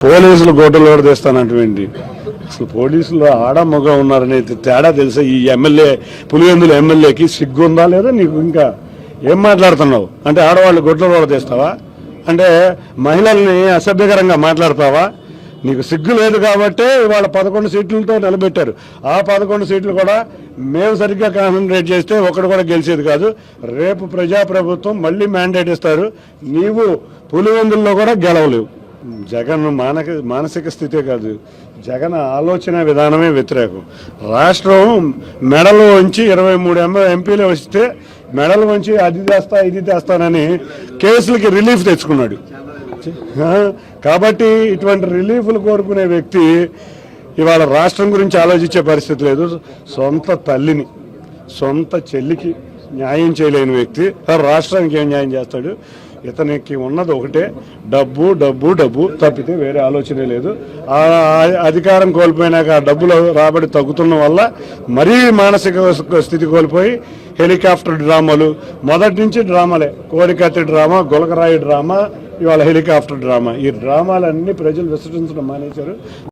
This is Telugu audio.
పోలీసులు గోటలు కూడా తీస్తానంటువంటి అసలు పోలీసులు ఆడ మగ ఉన్నారనే తేడా తెలుసా? ఈ ఎమ్మెల్యే పులివెందుల ఎమ్మెల్యేకి సిగ్గు ఉందా లేదా నీకు? ఇంకా ఏం మాట్లాడుతున్నావు అంటే ఆడవాళ్ళు గొడ్లు కూడా తీస్తావా అంటే మహిళల్ని అసభ్యకరంగా మాట్లాడతావా? నీకు సిగ్గు లేదు కాబట్టి ఇవాళ 11 సీట్లతో నిలబెట్టారు. ఆ 11 సీట్లు కూడా మేము సరిగ్గా కాన్సన్ట్రేట్ చేస్తే ఒకటి కూడా గెలిచేది కాదు. రేపు ప్రజాప్రభుత్వం మళ్ళీ మ్యాండేట్ ఇస్తారు, నీవు పులివెందుల్లో కూడా గెలవలేవు. జగన్ మానసిక స్థితే కాదు, జగన్ ఆలోచన విధానమే వ్యతిరేకం. రాష్ట్రం మెడలు వంచి 23 ఎంపీలు వస్తే మెడలు వంచి అది తెస్తా ఇది తెస్తానని కేసులకి రిలీఫ్ తెచ్చుకున్నాడు. కాబట్టి ఇటువంటి రిలీఫ్లు కోరుకునే వ్యక్తి ఇవాళ రాష్ట్రం గురించి ఆలోచించే పరిస్థితి లేదు. సొంత తల్లిని సొంత చెల్లికి న్యాయం చేయలేని వ్యక్తి రాష్ట్రానికి ఏం న్యాయం చేస్తాడు? ఇతనికి ఉన్నది ఒకటే, డబ్బు డబ్బు డబ్బు తప్పితే వేరే ఆలోచనే లేదు. ఆ అధికారం కోల్పోయినాక ఆ డబ్బులు రాబడి తగ్గుతున్న వల్ల మరీ మానసిక స్థితి కోల్పోయి హెలికాప్టర్ డ్రామాలు, మొదటి నుంచి డ్రామాలే, కోడికత్తి డ్రామా, గులకరాయి డ్రామా, ఇవాళ హెలికాప్టర్ డ్రామా. ఈ డ్రామాలన్నీ ప్రజలు విసర్జించడం మానేశారు.